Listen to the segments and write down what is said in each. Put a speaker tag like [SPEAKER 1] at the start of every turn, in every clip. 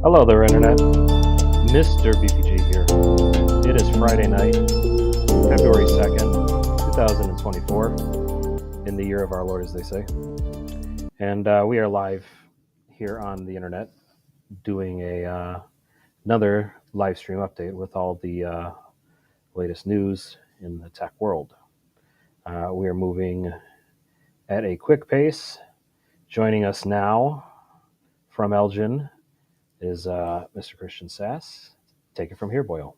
[SPEAKER 1] Hello there, Internet. Mr. BPG here. It is Friday night, February 2nd, 2024, in the year of our Lord, as they say. And we are live here on the Internet doing another live stream update with all the latest news in the tech world. We are moving at a quick pace. Joining us now from Elgin is Mr. Christian Sass. Take it from here, Boyle.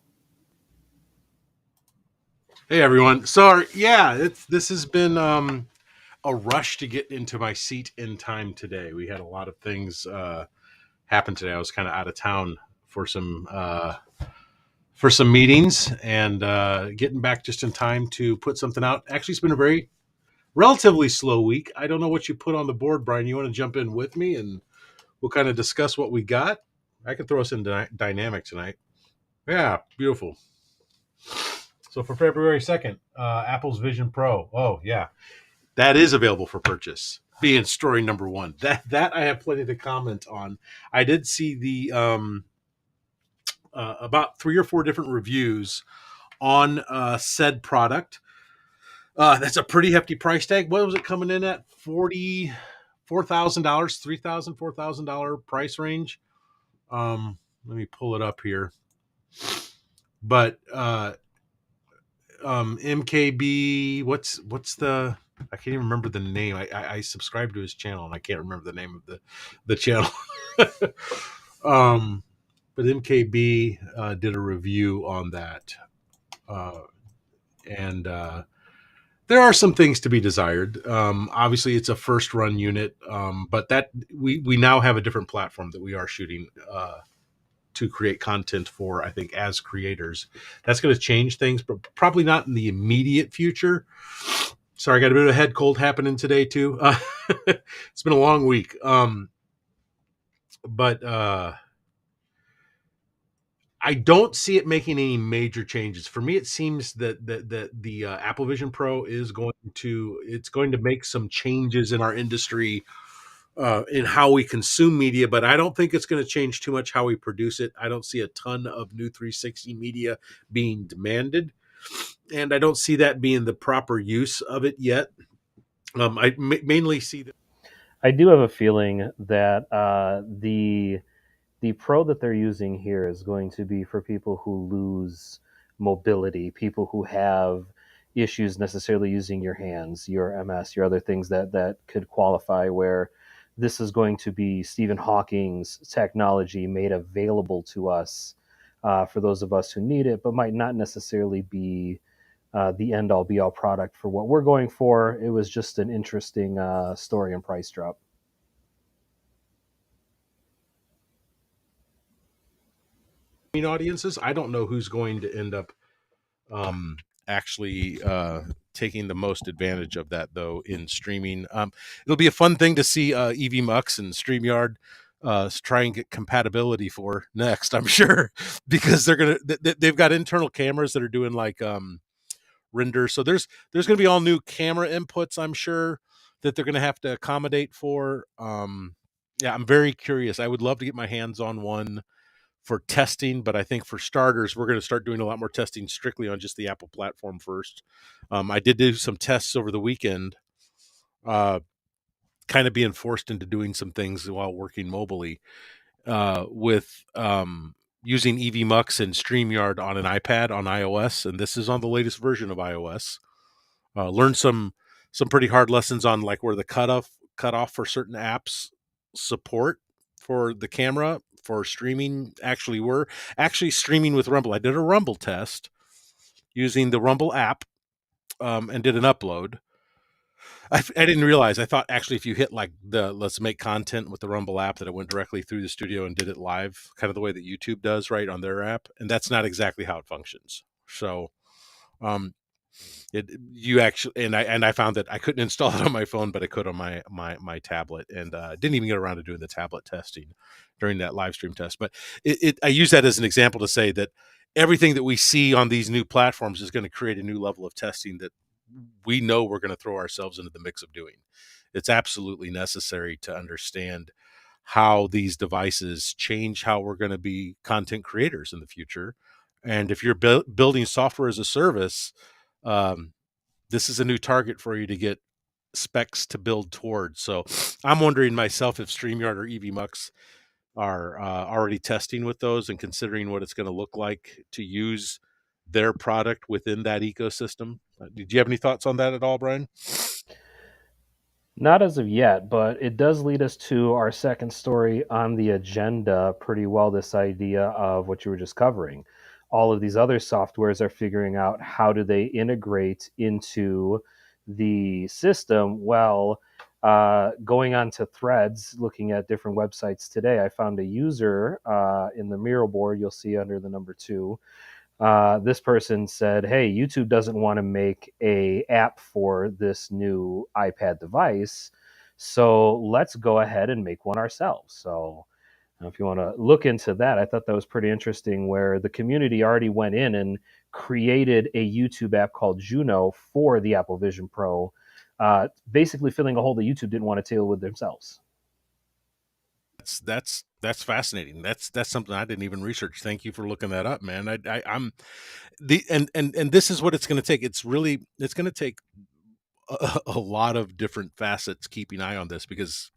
[SPEAKER 2] Hey everyone. So this has been a rush to get into my seat in time today. We had a lot of things happen today. I was kind of out of town for some meetings and getting back just in time to put something out. Actually, it's been a very relatively slow week. I don't know what you put on the board, Brian. You want to jump in with me and we'll kind of discuss what we got? I could throw us into dynamic tonight. Yeah, beautiful. So for February 2nd, Apple's Vision Pro. Oh, yeah. That is available for purchase. Being story number one. That I have plenty to comment on. I did see the about 3 or 4 different reviews on said product. That's a pretty hefty price tag. What was it coming in at? $44,000, $3,000, $4,000 price range. Let me pull it up here. But MKB, what's the? I can't even remember the name. I subscribe to his channel and I can't remember the name of the channel. But MKB did a review on that, and there are some things to be desired. Obviously, it's a first run unit, but that we now have a different platform that we are shooting to create content for. I think as creators, that's going to change things, but probably not in the immediate future. Sorry, I got a bit of a head cold happening today too. It's been a long week. But I don't see it making any major changes. For me, it seems that the Apple Vision Pro is going to make some changes in our industry, in how we consume media, but I don't think it's going to change too much how we produce it. I don't see a ton of new 360 media being demanded, and I don't see that being the proper use of it yet. I mainly see that.
[SPEAKER 1] I do have a feeling that the Pro that they're using here is going to be for people who lose mobility, people who have issues necessarily using your hands, your MS, your other things that could qualify, where this is going to be Stephen Hawking's technology made available to us, for those of us who need it, but might not necessarily be the end all be all product for what we're going for. It was just an interesting story and price drop.
[SPEAKER 2] Audiences, I don't know who's going to end up actually taking the most advantage of that, though, in streaming. It'll be a fun thing to see EV Mux and StreamYard try and get compatibility for next, I'm sure, because they've got internal cameras that are doing like render. So there's going to be all new camera inputs, I'm sure, that they're going to have to accommodate for. Yeah, I'm very curious. I would love to get my hands on one for testing, but I think for starters, we're going to start doing a lot more testing strictly on just the Apple platform first. I did do some tests over the weekend, kind of being forced into doing some things while working mobilely, with using EV Mux and StreamYard on an iPad on iOS, and this is on the latest version of iOS. Learned some pretty hard lessons on like where the cutoff for certain apps support for the camera for streaming actually streaming with Rumble. I did a Rumble test using the Rumble app, and did an upload. I didn't realize. I thought actually if you hit like the let's make content with the Rumble app that it went directly through the studio and did it live, kind of the way that YouTube does, right, on their app. And that's not exactly how it functions. So you actually, and I found that I couldn't install it on my phone, but I could on my tablet, and didn't even get around to doing the tablet testing during that live stream test. But I use that as an example to say that everything that we see on these new platforms is going to create a new level of testing that we know we're going to throw ourselves into the mix of doing. It's absolutely necessary to understand how these devices change how we're going to be content creators in the future. And if you're building software as a service, um, this is a new target for you to get specs to build towards. So I'm wondering myself if StreamYard or EVMux are already testing with those and considering what it's going to look like to use their product within that ecosystem. Did you have any thoughts on that at all, Brian?
[SPEAKER 1] Not as of yet, but it does lead us to our second story on the agenda pretty well. This idea of what you were just covering. All of these other softwares are figuring out how do they integrate into the system. Well, going on to Threads, looking at different websites today, I found a user in the Miro board you'll see under the number 2. This person said, "Hey, YouTube doesn't want to make a app for this new iPad device, so let's go ahead and make one ourselves." So, if you want to look into that, I thought that was pretty interesting. Where the community already went in and created a YouTube app called Juno for the Apple Vision Pro, basically filling a hole that YouTube didn't want to deal with themselves.
[SPEAKER 2] That's fascinating. That's something I didn't even research. Thank you for looking that up, man. I'm the and this is what it's going to take. It's going to take a lot of different facets keeping eye on this, because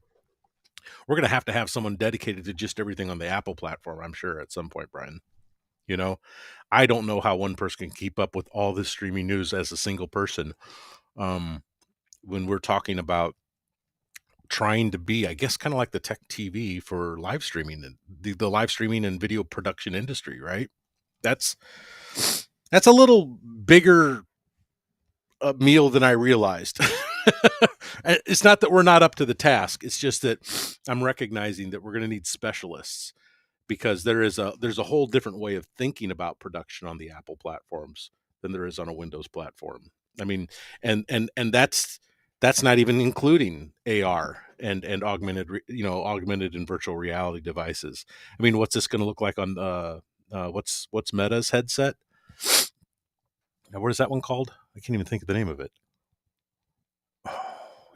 [SPEAKER 2] we're going to have someone dedicated to just everything on the Apple platform, I'm sure, at some point, Brian. You know, I don't know how one person can keep up with all this streaming news as a single person. When we're talking about trying to be, I guess, kind of like the tech TV for live streaming and the live streaming and video production industry, right? That's a little bigger meal than I realized. It's not that we're not up to the task. It's just that I'm recognizing that we're going to need specialists, because there's a whole different way of thinking about production on the Apple platforms than there is on a Windows platform. I mean, and that's not even including AR and augmented, augmented and virtual reality devices. I mean, what's this going to look like on what's Meta's headset? Now, what is that one called? I can't even think of the name of it.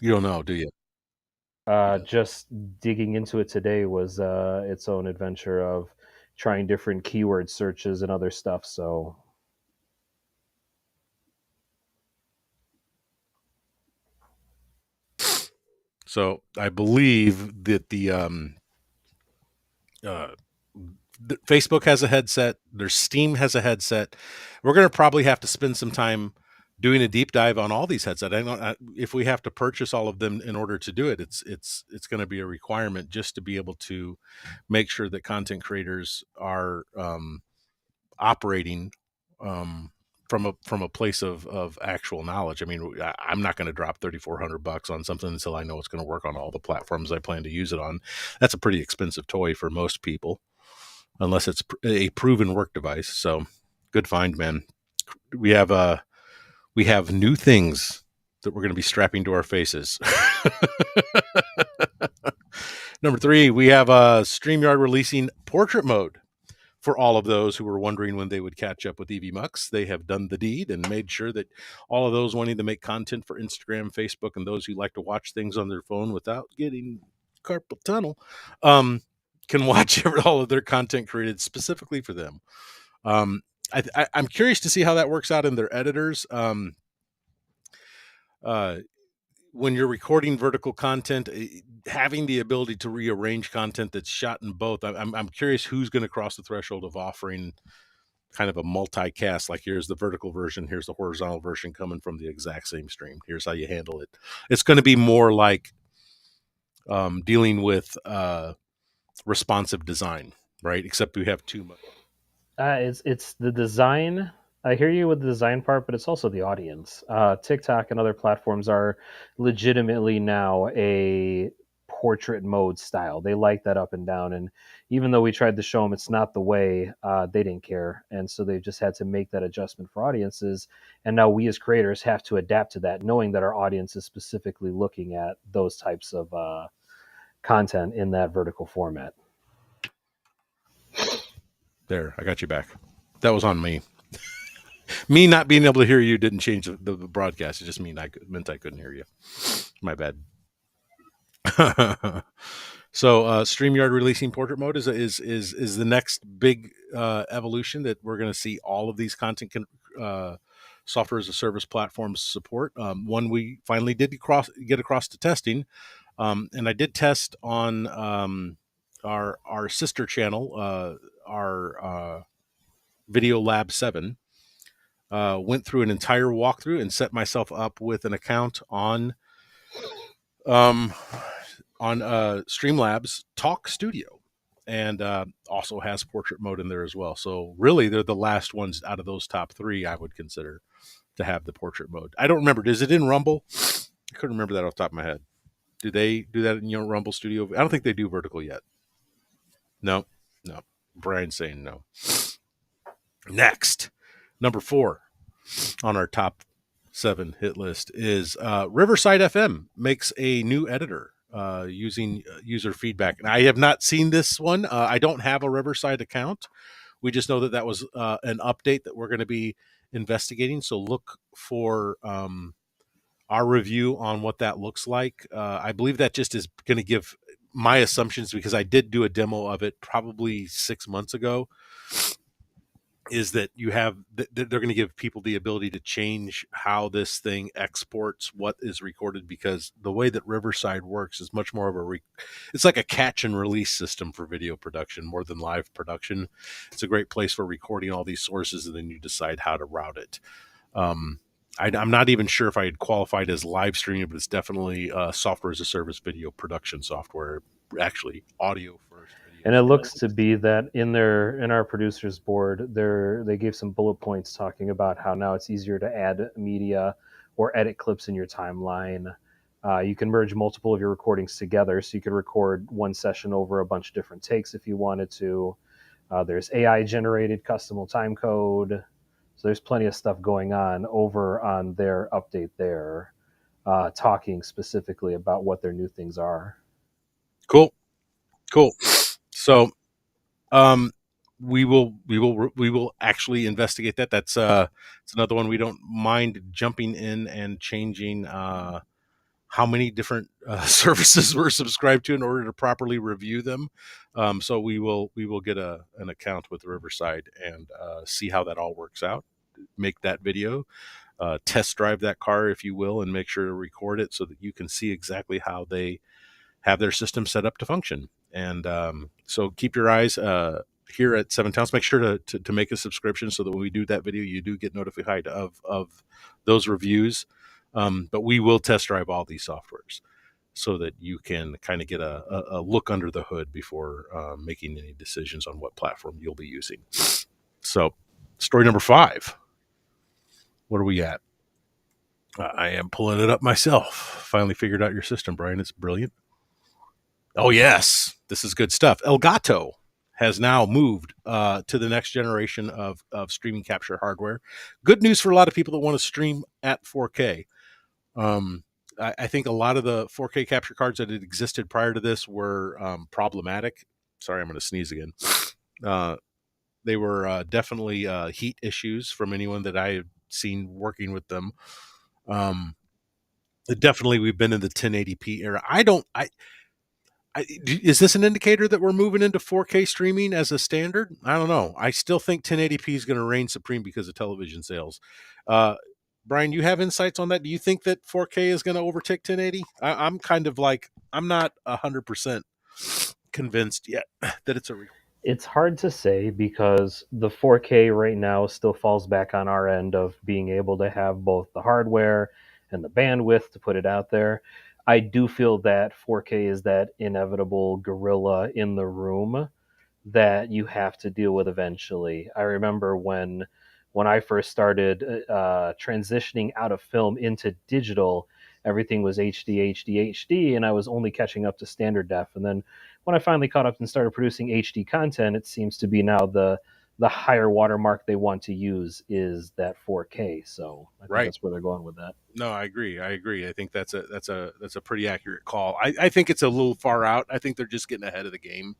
[SPEAKER 2] You don't know, do you?
[SPEAKER 1] Just digging into it today was its own adventure of trying different keyword searches and other stuff. So,
[SPEAKER 2] So I believe that uh, Facebook has a headset. Their Steam has a headset. We're going to probably have to spend some time doing a deep dive on all these headsets. If we have to purchase all of them in order to do it. It's going to be a requirement just to be able to make sure that content creators are operating from a place of actual knowledge. I mean, I'm not going to drop $3,400 on something until I know it's going to work on all the platforms I plan to use it on. That's a pretty expensive toy for most people, unless it's a proven work device. So, good find, man. We have new things that we're going to be strapping to our faces. Number 3, we have StreamYard releasing portrait mode. For all of those who were wondering when they would catch up with EVMux, they have done the deed and made sure that all of those wanting to make content for Instagram, Facebook, and those who like to watch things on their phone without getting carpal tunnel can watch all of their content created specifically for them. I'm curious to see how that works out in their editors. When you're recording vertical content, having the ability to rearrange content that's shot in both, I'm curious who's going to cross the threshold of offering kind of a multicast. Like, here's the vertical version, here's the horizontal version coming from the exact same stream. Here's how you handle it. It's going to be more like dealing with responsive design, right? Except we have too much.
[SPEAKER 1] it's the design. I hear you with the design part, but it's also the audience. TikTok and other platforms are legitimately now a portrait mode style. They like that up and down. And even though we tried to show them it's not the way, they didn't care. And so they've just had to make that adjustment for audiences. And now we as creators have to adapt to that, knowing that our audience is specifically looking at those types of content in that vertical format.
[SPEAKER 2] There, I got you back. That was on me. Me not being able to hear you didn't change the broadcast. It just meant I couldn't hear you. My bad. So StreamYard releasing portrait mode is the next big evolution that we're going to see all of these software as a service platforms support. One we finally did get across to testing, and I did test on our sister channel, our Video Lab 7. Went through an entire walkthrough and set myself up with an account on Streamlabs Talk Studio, and also has portrait mode in there as well. So really, they're the last ones out of those top three I would consider to have the portrait mode. I don't remember. Is it in Rumble? I couldn't remember that off the top of my head. Do they do that in Rumble Studio? I don't think they do vertical yet. No. Brian's saying no. Next, number 4 on our top 7 hit list is Riverside FM makes a new editor using user feedback. And I have not seen this one. I don't have a Riverside account. We just know that was an update that we're going to be investigating. So look for our review on what that looks like. I believe that just is going to give my assumptions, because I did do a demo of it probably 6 months ago, is that they're going to give people the ability to change how this thing exports what is recorded, because the way that Riverside works is much more of it's like a catch and release system for video production more than live production. It's a great place for recording all these sources, and then you decide how to route it. I'm not even sure if I had qualified as live streaming, but it's definitely software as a service video production software, actually audio first.
[SPEAKER 1] And it looks to be that in our producers board, they gave some bullet points talking about how now it's easier to add media or edit clips in your timeline. You can merge multiple of your recordings together, so you could record one session over a bunch of different takes if you wanted to. There's AI generated custom time code. So there's plenty of stuff going on over on their update there, talking specifically about what their new things are.
[SPEAKER 2] Cool. So, we will actually investigate that. That's it's another one we don't mind jumping in and changing how many different services we're subscribed to in order to properly review them. So we will get an account with Riverside and see how that all works out. Make that video, test drive that car, if you will, and make sure to record it so that you can see exactly how they have their system set up to function. And so keep your eyes here at Seven Towns. Make sure to make a subscription so that when we do that video, you do get notified of those reviews. But we will test drive all these softwares so that you can kind of get a look under the hood before making any decisions on what platform you'll be using. So story number 5. What are we at? I am pulling it up myself. Finally figured out your system, Brian. It's brilliant. Oh, yes. This is good stuff. Elgato has now moved to the next generation of streaming capture hardware. Good news for a lot of people that want to stream at 4K. I think a lot of the 4K capture cards that had existed prior to this were problematic. Sorry, I'm going to sneeze again. They were definitely heat issues from anyone that I have seen working with them. Definitely, we've been in the 1080p era. Is this an indicator that we're moving into 4K streaming as a standard? I don't know. I still think 1080p is going to reign supreme because of television sales. Brian, you have insights on that? Do you think that 4K is going to overtake 1080? I'm kind of like, I'm not 100% convinced yet that it's a real.
[SPEAKER 1] It's hard to say because the 4K right now still falls back on our end of being able to have both the hardware and the bandwidth to put it out there. I do feel that 4K is that inevitable gorilla in the room that you have to deal with eventually. I remember when I first started transitioning out of film into digital, everything was HD, and I was only catching up to standard def. And then when I finally caught up and started producing HD content, it seems to be now the the higher watermark they want to use is that 4K. So I think
[SPEAKER 2] Right.
[SPEAKER 1] that's where they're going with that.
[SPEAKER 2] No, I agree. I agree. I think that's a pretty accurate call. I think it's a little far out. I think they're just getting ahead of the game.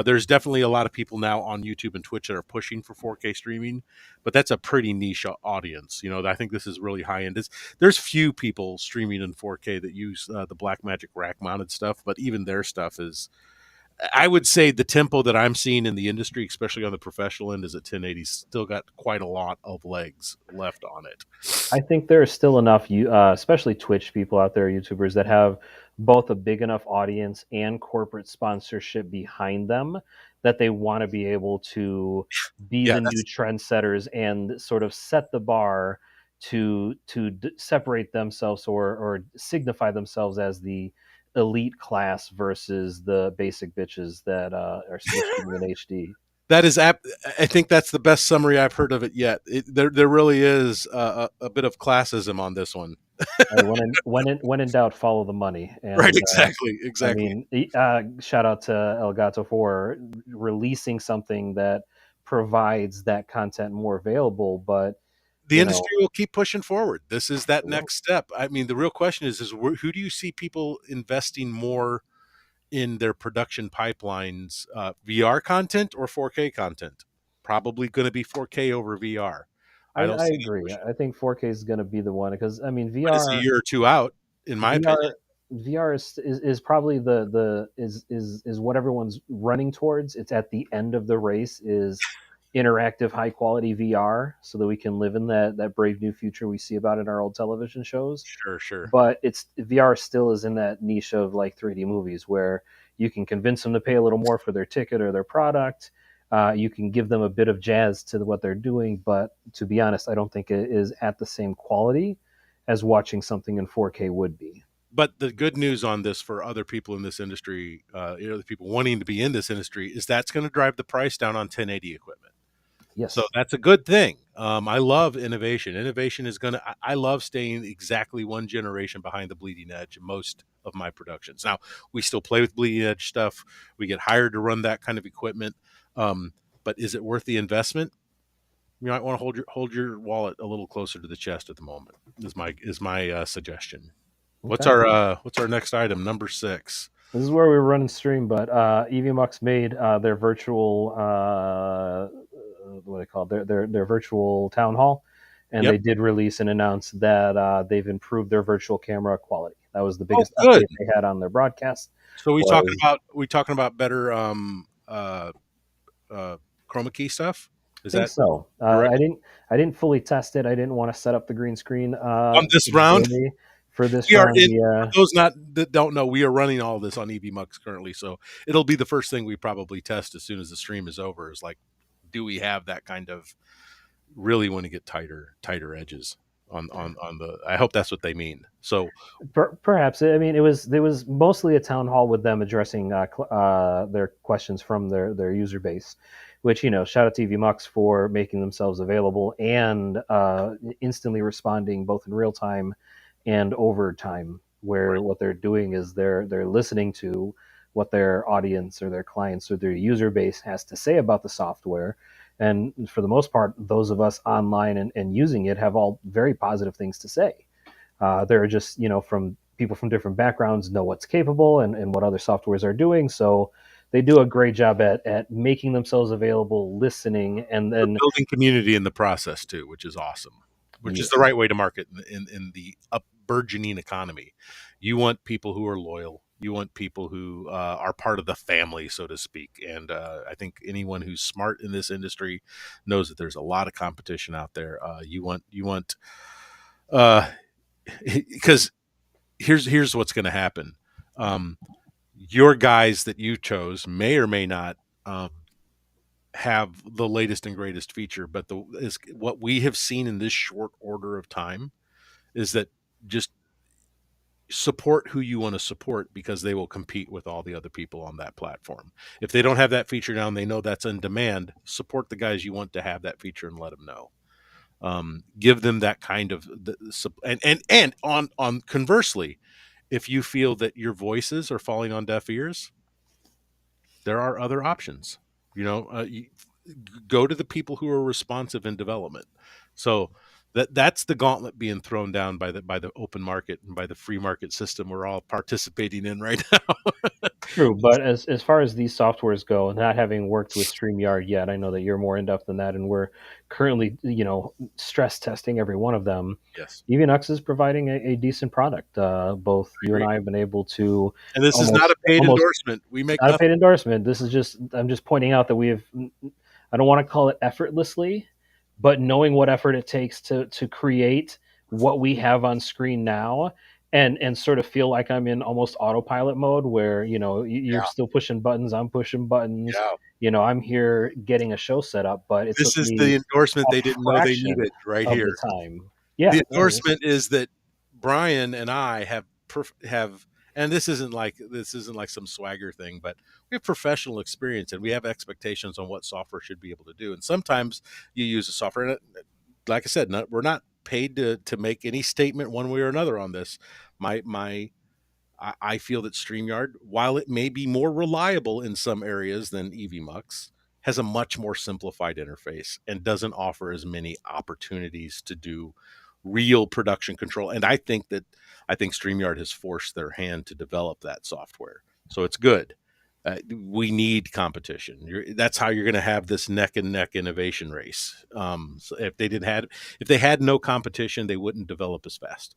[SPEAKER 2] There's definitely a lot of people now on YouTube and Twitch that are pushing for 4K streaming, but that's a pretty niche audience. I think this is really high end. There's few people streaming in 4K that use the Blackmagic rack mounted stuff, but even their stuff is. I would say the tempo that I'm seeing in the industry, especially on the professional end, is at 1080. Still got quite a lot of legs left on it.
[SPEAKER 1] I think there are still enough, especially Twitch people out there, YouTubers that have both a big enough audience and corporate sponsorship behind them that they want to be able to be
[SPEAKER 2] Yeah,
[SPEAKER 1] the new
[SPEAKER 2] that's
[SPEAKER 1] trendsetters and sort of set the bar to separate themselves or signify themselves as the elite class versus the basic bitches that are still shooting in HD.
[SPEAKER 2] that is. I think that's the best summary I've heard of it yet. There really is a bit of classism on this one.
[SPEAKER 1] Hey, when in doubt, follow the money.
[SPEAKER 2] Right?
[SPEAKER 1] And
[SPEAKER 2] Exactly.
[SPEAKER 1] I
[SPEAKER 2] Exactly.
[SPEAKER 1] mean, shout out to Elgato for releasing something that provides that content more available. But
[SPEAKER 2] The
[SPEAKER 1] you know,
[SPEAKER 2] industry will keep pushing forward. This is that
[SPEAKER 1] well,
[SPEAKER 2] next step. I mean, the real question is who do you see people investing more in their production pipelines, VR content or 4K content? Probably going to be 4K over VR. I don't
[SPEAKER 1] I
[SPEAKER 2] see them
[SPEAKER 1] agree.
[SPEAKER 2] pushing,
[SPEAKER 1] I think 4K is going to be the one because I mean
[SPEAKER 2] but it's a year or two out, in my opinion.
[SPEAKER 1] VR is probably the is what everyone's running towards. It's at the end of the race is interactive high quality VR so that we can live in that brave new future we see about in our old television shows.
[SPEAKER 2] Sure, sure.
[SPEAKER 1] But it's VR still is in that niche of like 3D movies where you can convince them to pay a little more for their ticket or their product. You can give them a bit of jazz to what they're doing, but to be honest, I don't think it is at the same quality as watching something in 4K would be.
[SPEAKER 2] But the good news on this for other people in this industry, the people wanting to be in this industry, is that's going to drive the price down on 1080 equipment. So
[SPEAKER 1] Yes.
[SPEAKER 2] that's a good thing. I love innovation. Innovation is going to, I love staying exactly one generation behind the bleeding edge in most of my productions. Now, we still play with bleeding edge stuff. We get hired to run that kind of equipment. But is it worth the investment? You might want to hold your wallet a little closer to the chest at the moment. Is my suggestion.
[SPEAKER 1] Okay.
[SPEAKER 2] What's our next item? Number 6.
[SPEAKER 1] This is where we were running stream, but EVMux made their virtual what they call their virtual town hall, and
[SPEAKER 2] Yep.
[SPEAKER 1] they did release and announce that they've improved their virtual camera quality. That was the
[SPEAKER 2] Oh,
[SPEAKER 1] biggest
[SPEAKER 2] good.
[SPEAKER 1] update they had on their broadcast.
[SPEAKER 2] So
[SPEAKER 1] Was
[SPEAKER 2] we talking about better chroma key stuff?
[SPEAKER 1] I
[SPEAKER 2] Is
[SPEAKER 1] think
[SPEAKER 2] that
[SPEAKER 1] so.
[SPEAKER 2] correct?
[SPEAKER 1] I didn't fully test it. I didn't want to set up the green screen
[SPEAKER 2] On this round,
[SPEAKER 1] today for this
[SPEAKER 2] we are
[SPEAKER 1] round.
[SPEAKER 2] in. For those not that don't know, we are running all this on EVMux currently, so it'll be the first thing we probably test as soon as the stream is over. Is like, do we have that kind of really want to get tighter edges on the? I hope that's what they mean. So
[SPEAKER 1] Perhaps. I mean, it was mostly a town hall with them addressing their questions from their user base, which shout out to EV Mux for making themselves available and instantly responding both in real time and over time. Where
[SPEAKER 2] right,
[SPEAKER 1] what they're doing is they're listening to what their audience or their clients or their user base has to say about the software. And for the most part, those of us online and using it have all very positive things to say. They're just, from people from different backgrounds know what's capable and what other softwares are doing. So they do a great job at making themselves available, listening, and
[SPEAKER 2] we're
[SPEAKER 1] then,
[SPEAKER 2] building community in the process too, which is awesome. Which is the
[SPEAKER 1] yes,
[SPEAKER 2] right way to market in the up burgeoning economy. You want people who are loyal. You want people who are part of the family, so to speak. And I think anyone who's smart in this industry knows that there's a lot of competition out there. You want uh, because here's what's going to happen. Um, your guys that you chose may or may not have the latest and greatest feature, but the is what we have seen in this short order of time is that just support who you want to support because they will compete with all the other people on that platform. If they don't have that feature down, they know that's in demand. Support the guys you want to have that feature and let them know. Give them that kind of and on conversely, if you feel that your voices are falling on deaf ears, there are other options. You know, go to the people who are responsive in development. So that's the gauntlet being thrown down by the open market and by the free market system we're all participating in right now.
[SPEAKER 1] True, but as far as these softwares go, not having worked with StreamYard yet, I know that you're more in depth than that, and we're currently, stress testing every one of them.
[SPEAKER 2] Yes.
[SPEAKER 1] EVNux is providing a decent product. Both
[SPEAKER 2] I
[SPEAKER 1] you and
[SPEAKER 2] agree.
[SPEAKER 1] I have been able to
[SPEAKER 2] And this is not a paid
[SPEAKER 1] almost
[SPEAKER 2] endorsement. We make
[SPEAKER 1] not a paid
[SPEAKER 2] nothing.
[SPEAKER 1] endorsement. This is just I'm just pointing out that we have. I don't want to call it effortlessly, but knowing what effort it takes to create what we have on screen now, and sort of feel like I'm in almost autopilot mode where you're
[SPEAKER 2] Yeah.
[SPEAKER 1] still pushing buttons, I'm pushing buttons.
[SPEAKER 2] Yeah.
[SPEAKER 1] I'm here getting a show set up, but it
[SPEAKER 2] This
[SPEAKER 1] took
[SPEAKER 2] is the
[SPEAKER 1] me
[SPEAKER 2] endorsement
[SPEAKER 1] a
[SPEAKER 2] they didn't know they
[SPEAKER 1] fraction
[SPEAKER 2] needed right
[SPEAKER 1] of
[SPEAKER 2] here.
[SPEAKER 1] the time. Yeah,
[SPEAKER 2] The
[SPEAKER 1] yeah,
[SPEAKER 2] endorsement is that Brian and I have, and this isn't like some swagger thing, but we have professional experience and we have expectations on what software should be able to do. And sometimes you use a software, and like I said, we're not paid to make any statement one way or another on this. My I feel that StreamYard, while it may be more reliable in some areas than EVMux, has a much more simplified interface and doesn't offer as many opportunities to do real production control. And I think StreamYard has forced their hand to develop that software. So it's good. We need competition. That's how you're going to have this neck and neck innovation race. So if they had no competition, they wouldn't develop as fast.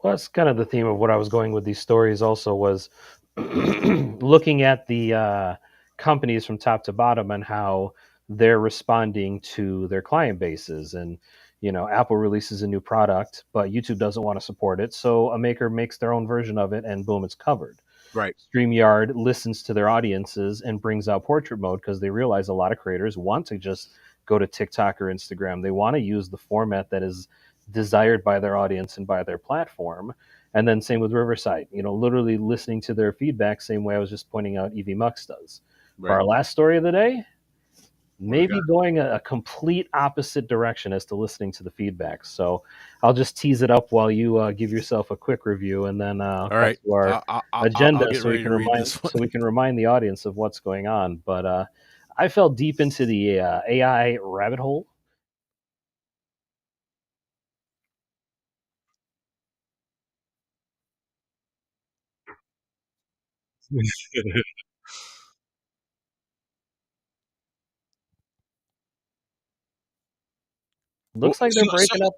[SPEAKER 1] well, that's kind of the theme of what I was going with these stories. Also, was looking at the companies from top to bottom and how they're responding to their client bases. And Apple releases a new product, but YouTube doesn't want to support it, so a maker makes their own version of it, and boom, it's covered.
[SPEAKER 2] Right.
[SPEAKER 1] StreamYard listens to their audiences and brings out portrait mode because they realize a lot of creators want to just go to TikTok or Instagram. They want to use the format that is desired by their audience and by their platform. And then same with Riverside, literally listening to their feedback, same way I was just pointing out EVMux does. For
[SPEAKER 2] Right.
[SPEAKER 1] our last story of the day,
[SPEAKER 2] What do we
[SPEAKER 1] maybe going a complete opposite direction as to listening to the feedback. So I'll just tease it up while you give yourself a quick review, and then
[SPEAKER 2] All
[SPEAKER 1] back
[SPEAKER 2] right.
[SPEAKER 1] to our
[SPEAKER 2] I'll
[SPEAKER 1] agenda,
[SPEAKER 2] get ready to read this one.
[SPEAKER 1] so we can remind the audience of what's going on. But I fell deep into the AI rabbit hole.
[SPEAKER 2] Well,
[SPEAKER 1] Looks like they're
[SPEAKER 2] so
[SPEAKER 1] breaking up.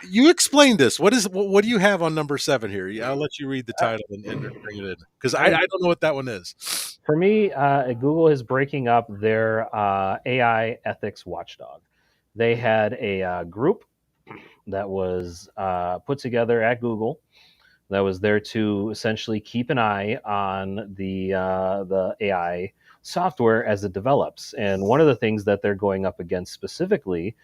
[SPEAKER 2] you explain this. What do you have on number 7 here? I'll let you read the title and bring it in because I don't know what that one is.
[SPEAKER 1] For me, Google is breaking up their AI ethics watchdog. They had a group that was put together at Google that was there to essentially keep an eye on the AI software as it develops. And one of the things that they're going up against specifically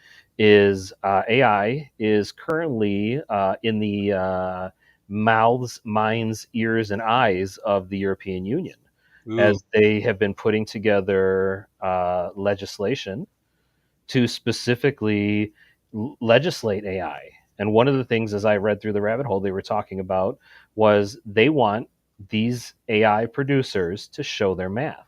[SPEAKER 1] is AI is currently in the mouths, minds, ears, and eyes of the European Union,
[SPEAKER 2] Ooh.
[SPEAKER 1] as they have been putting together legislation to specifically legislate AI. And one of the things, as I read through the rabbit hole, they were talking about was they want these AI producers to show their math.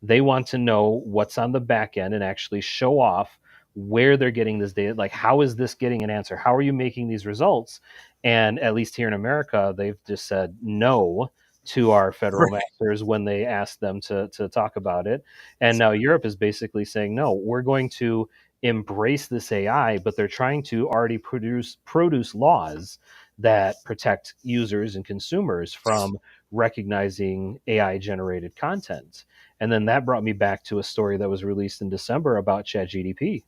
[SPEAKER 1] They want to know what's on the back end and actually show off where they're getting this data. Like, how is this getting an answer? How are you making these results? And at least here in America, they've just said no to our federal
[SPEAKER 2] Right.
[SPEAKER 1] masters when they asked them to talk about it. And now Europe is basically saying, no, we're going to embrace this AI, but they're trying to already produce laws that protect users and consumers from recognizing AI generated content. And then that brought me back to a story that was released in December about ChatGDP.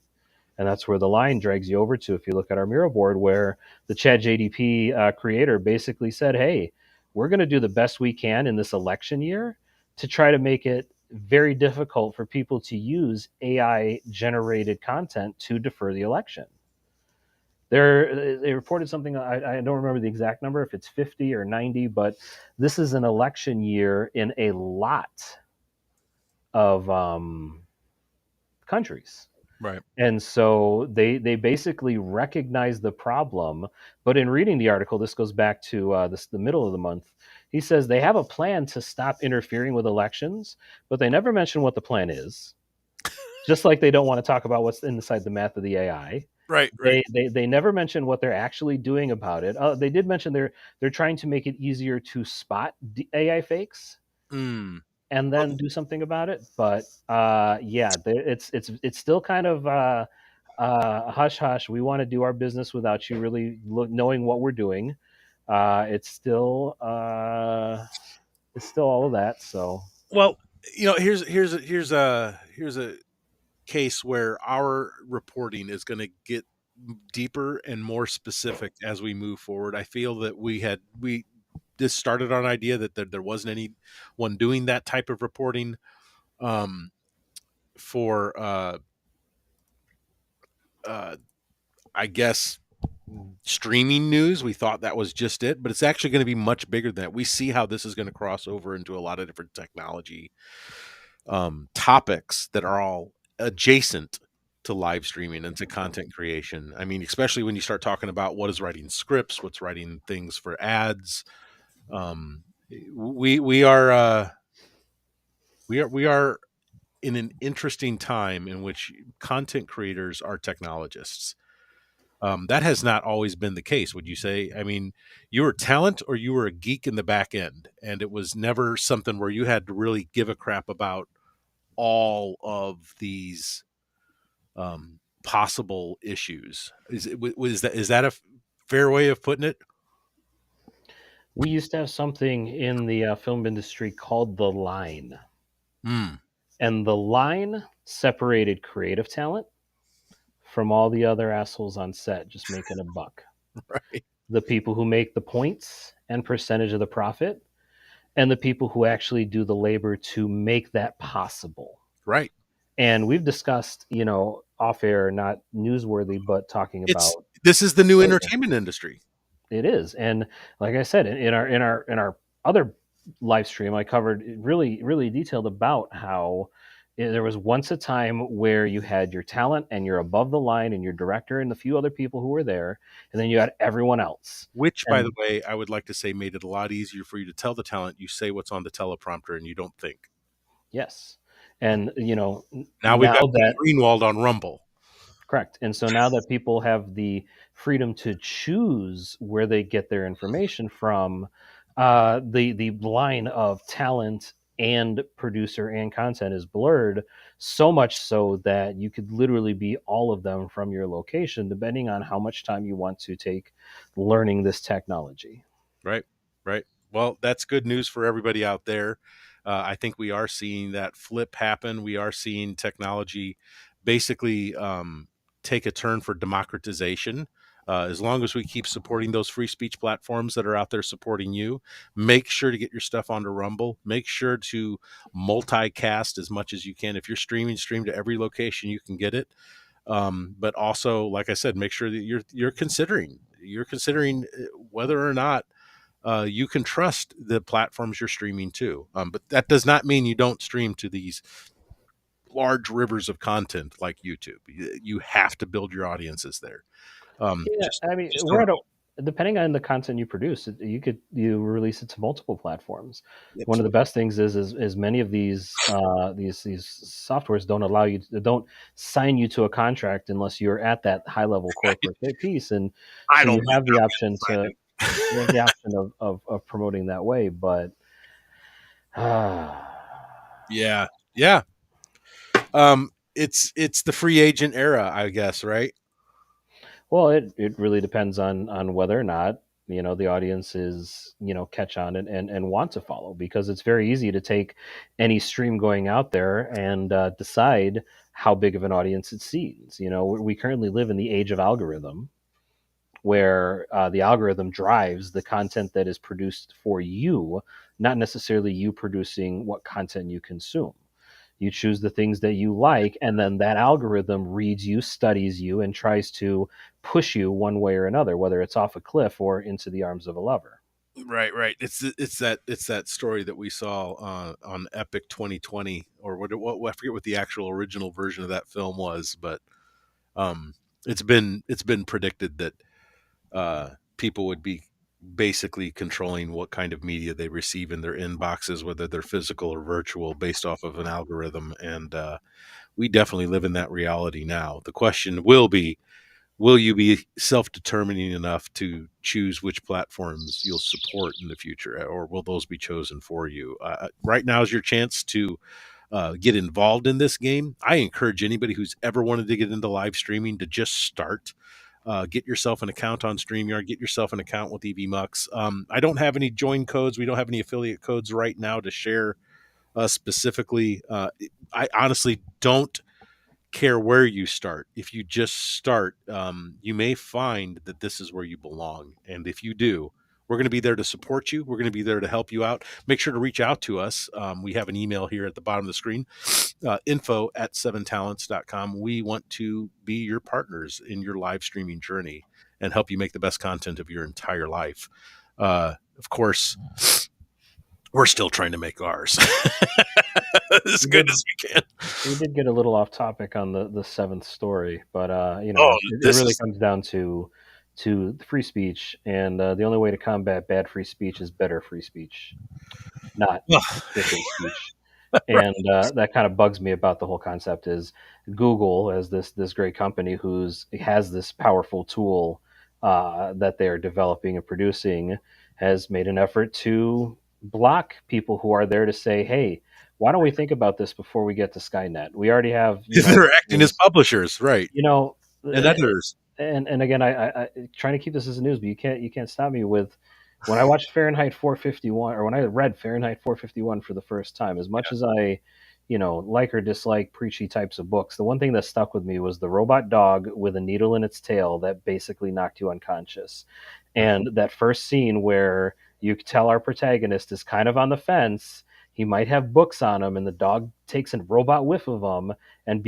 [SPEAKER 1] And that's where the line drags you over to if you look at our mural board, where the ChatGDP creator basically said, hey, we're going to do the best we can in this election year to try to make it very difficult for people to use AI generated content to defer the election. They reported something, I don't remember the exact number, if it's 50 or 90, but this is an election year in a lot of countries.
[SPEAKER 2] Right.
[SPEAKER 1] And so they basically recognize the problem. But in reading the article, this goes back to the middle of the month. He says they have a plan to stop interfering with elections, but they never mention what the plan is. Just like they don't want to talk about what's inside the math of the AI.
[SPEAKER 2] Right, right.
[SPEAKER 1] They never mention what they're actually doing about it. They did mention they're trying to make it easier to spot AI fakes
[SPEAKER 2] Mm.
[SPEAKER 1] and
[SPEAKER 2] Well,
[SPEAKER 1] then do something about it. But yeah, it's still kind of hush hush. We want to do our business without you really knowing what we're doing. It's still all of that. So
[SPEAKER 2] well, here's a case where our reporting is going to get deeper and more specific as we move forward. I feel that we just started on an idea that there wasn't anyone doing that type of reporting um, for uh, I guess streaming news. We thought that was just it, but it's actually going to be much bigger than that. We see how this is going to cross over into a lot of different technology topics that are all adjacent to live streaming and to content creation. I mean, especially when you start talking about what is writing scripts, what's writing things for ads. Um, we are in an interesting time in which content creators are technologists. That has not always been the case, would you say? I mean, you were talent or you were a geek in the back end, and it was never something where you had to really give a crap about all of these possible issues. Is that a fair way of putting it?
[SPEAKER 1] we used to have something in the film industry called the line,
[SPEAKER 2] Mm,
[SPEAKER 1] and the line separated creative talent from all the other assholes on set just making a buck.
[SPEAKER 2] right,
[SPEAKER 1] The people who make the points and percentage of the profit, and the people who actually do the labor to make that possible.
[SPEAKER 2] right.
[SPEAKER 1] And we've discussed, off air, not newsworthy, but talking
[SPEAKER 2] It's
[SPEAKER 1] about
[SPEAKER 2] this is the new
[SPEAKER 1] labor.
[SPEAKER 2] entertainment industry.
[SPEAKER 1] It is, and like I said, in our other live stream, I covered really really detailed about how there was once a time where you had your talent and you're above the line and your director and the few other people who were there, and then you had everyone else.
[SPEAKER 2] Which, by the
[SPEAKER 1] And
[SPEAKER 2] way, I would like to say made it a lot easier for you to tell the talent. You say what's on the teleprompter and you don't think.
[SPEAKER 1] yes, and
[SPEAKER 2] Now we've
[SPEAKER 1] now
[SPEAKER 2] got
[SPEAKER 1] that
[SPEAKER 2] Greenwald on Rumble.
[SPEAKER 1] correct, and so now that people have the freedom to choose where they get their information from, the line of talent and producer and content is blurred so much so that you could literally be all of them from your location, depending on how much time you want to take learning this technology.
[SPEAKER 2] Right, right. Well, that's good news for everybody out there. I think we are seeing that flip happen. We are seeing technology basically take a turn for democratization. As long as we keep supporting those free speech platforms that are out there supporting you, make sure to get your stuff onto Rumble. Make sure to multicast as much as you can. If you're streaming, stream to every location you can get it. But also, like I said, make sure that you're considering whether or not you can trust the platforms you're streaming to. But that does not mean you don't stream to these large rivers of content like YouTube. You have to build your audiences there.
[SPEAKER 1] Yeah,
[SPEAKER 2] Just,
[SPEAKER 1] I mean,
[SPEAKER 2] just
[SPEAKER 1] we're
[SPEAKER 2] don't.
[SPEAKER 1] at a depending on the content you produce, you release it to multiple platforms. One of the
[SPEAKER 2] Absolutely.
[SPEAKER 1] best things is many of these softwares don't sign you to a contract unless you're at that high level corporate piece, and
[SPEAKER 2] I
[SPEAKER 1] so
[SPEAKER 2] don't
[SPEAKER 1] you
[SPEAKER 2] mind
[SPEAKER 1] have the
[SPEAKER 2] not
[SPEAKER 1] option
[SPEAKER 2] being
[SPEAKER 1] to you have the option of promoting that way. But
[SPEAKER 2] yeah, yeah. It's the free agent era, I guess, right?
[SPEAKER 1] well, it really depends on whether or not the audience is catch on and want to follow, because it's very easy to take any stream going out there and decide how big of an audience it sees. We currently live in the age of algorithm, where the algorithm drives the content that is produced for you, not necessarily you producing what content you consume. You choose the things that you like, and then that algorithm reads you, studies you, and tries to push you one way or another, whether it's off a cliff or into the arms of a lover.
[SPEAKER 2] Right, right. It's that story that we saw on Epic 2020, or what I forget what the actual original version of that film was, but um, it's been predicted that people would be basically controlling what kind of media they receive in their inboxes, whether they're physical or virtual, based off of an algorithm. And we definitely live in that reality now. The question will be, will you be self-determining enough to choose which platforms you'll support in the future, or will those be chosen for you? Right now is your chance to get involved in this game. I encourage anybody who's ever wanted to get into live streaming to just start. Get yourself an account on StreamYard. Get yourself an account with EVMux. I don't have any join codes. We don't have any affiliate codes right now to share specifically. I honestly don't care where you start. If you just start, you may find that this is where you belong. And if you do, we're going to be there to support you. We're going to be there to help you out. Make sure to reach out to us. We have an email here at the bottom of the screen, info@seventalents.com. We want to be your partners in your live streaming journey and help you make the best content of your entire life. Of course, we're still trying to make ours as good as we can.
[SPEAKER 1] We did get a little off topic on the seventh story, but
[SPEAKER 2] Oh,
[SPEAKER 1] it really comes down to the free speech, and the only way to combat bad free speech is better free speech, not free speech. And that kind of bugs me about the whole concept is Google, as this great company who's has this powerful tool that they're developing and producing, has made an effort to block people who are there to say, hey, why don't we think about this before we get to Skynet? We already have,
[SPEAKER 2] they're acting as publishers, right?
[SPEAKER 1] you know,
[SPEAKER 2] And editors.
[SPEAKER 1] and again, I trying to keep this as a news, but you can't stop me with when I watched Fahrenheit 451, or when I read Fahrenheit 451 for the first time. As much as I, like or dislike preachy types of books, the one thing that stuck with me was the robot dog with a needle in its tail that basically knocked you unconscious, and that first scene where you could tell our protagonist is kind of on the fence. He might have books on him, and the dog takes a robot whiff of them and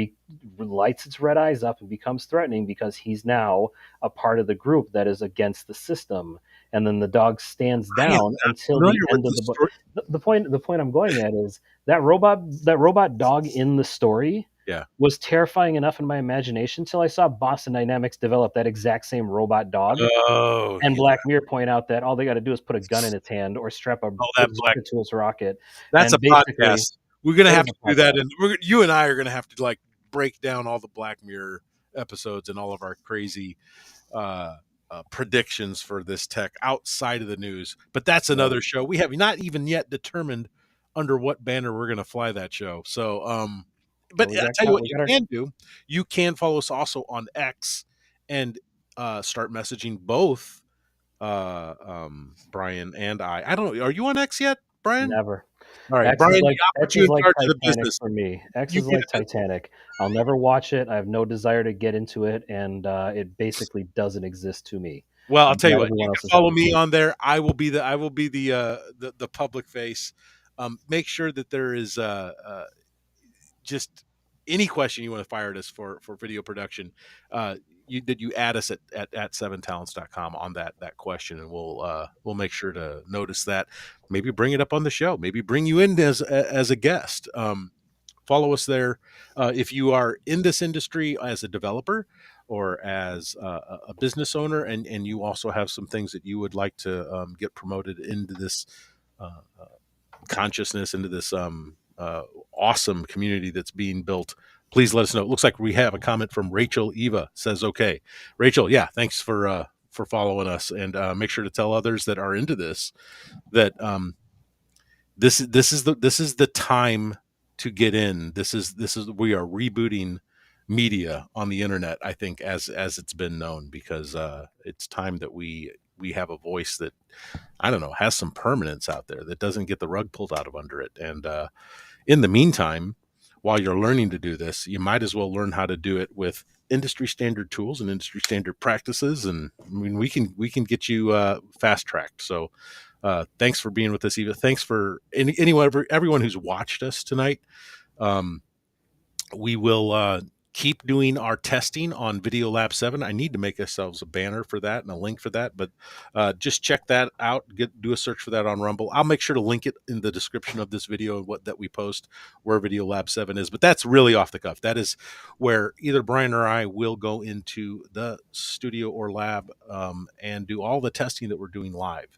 [SPEAKER 1] lights its red eyes up and becomes threatening because he's now a part of the group that is against the system. And then the dog stands down until the end of the book. The point I'm going at is that robot dog in the story was terrifying enough in my imagination until I saw Boston Dynamics develop that exact same robot dog. And Black Mirror point out that all they got to do is put a gun in its hand or strap a to its rocket.
[SPEAKER 2] That's a podcast. We're gonna have to do that, and you and I are gonna have to break down all the Black Mirror episodes and all of our crazy predictions for this tech outside of the news. But that's another show. We have not even yet determined under what banner we're gonna fly that show. So, but I'll tell you what you can do. You can follow us also on X and start messaging both Brian and I. I don't know. Are you on X yet, Brian?
[SPEAKER 1] Never.
[SPEAKER 2] All right,
[SPEAKER 1] X
[SPEAKER 2] Brian,
[SPEAKER 1] X is like Titanic for me. X is like Titanic. I'll never watch it. I have no desire to get into it, and it basically doesn't exist to me.
[SPEAKER 2] Well, I'll tell you what. You can follow me on there. I will be the public face. Make sure that there is just any question you want to fire at us for video production. You add us at 7talents.com on that question, and we'll make sure to notice that. Maybe bring it up on the show. Maybe bring you in as a guest. Follow us there. If you are in this industry as a developer or as a business owner, and you also have some things that you would like to get promoted into this consciousness, into this awesome community that's being built, please let us know. It looks like we have a comment from Rachel Eva. Says, okay, Rachel, yeah, thanks for following us, and make sure to tell others that are into this that this is the time to get in. This is we are rebooting media on the internet, I think, as it's been known, because it's time that we have a voice that, I don't know, has some permanence out there, that doesn't get the rug pulled out of under it. And in the meantime, while you're learning to do this, you might as well learn how to do it with industry standard tools and industry standard practices. And I mean, we can get you fast tracked. So thanks for being with us, Eva. Thanks for everyone who's watched us tonight. We will keep doing our testing on Video Lab 7. I need to make ourselves a banner for that and a link for that, but just check that out. Do a search for that on Rumble. I'll make sure to link it in the description of this video and that we post, where Video Lab 7 is. But that's really off the cuff. That is where either Brian or I will go into the studio or lab and do all the testing that we're doing live.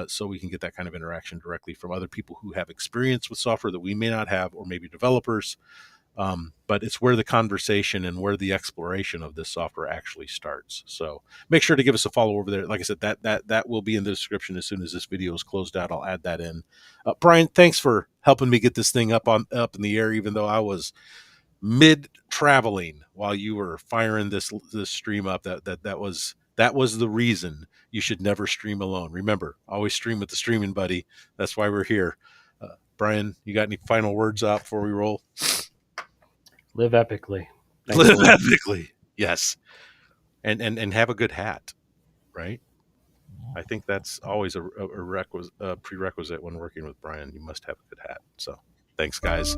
[SPEAKER 2] So we can get that kind of interaction directly from other people who have experience with software that we may not have, or maybe developers. But it's where the conversation and where the exploration of this software actually starts. So make sure to give us a follow over there. Like I said, that will be in the description as soon as this video is closed out. I'll add that in. Brian, thanks for helping me get this thing up in the air, even though I was mid traveling while you were firing this stream up. That was the reason you should never stream alone. Remember, always stream with the streaming buddy. That's why we're here. Brian, you got any final words out before we roll?
[SPEAKER 1] Live epically.
[SPEAKER 2] Live epically. Yes. And have a good hat, right? I think that's always a prerequisite when working with Brian. You must have a good hat. So thanks, guys.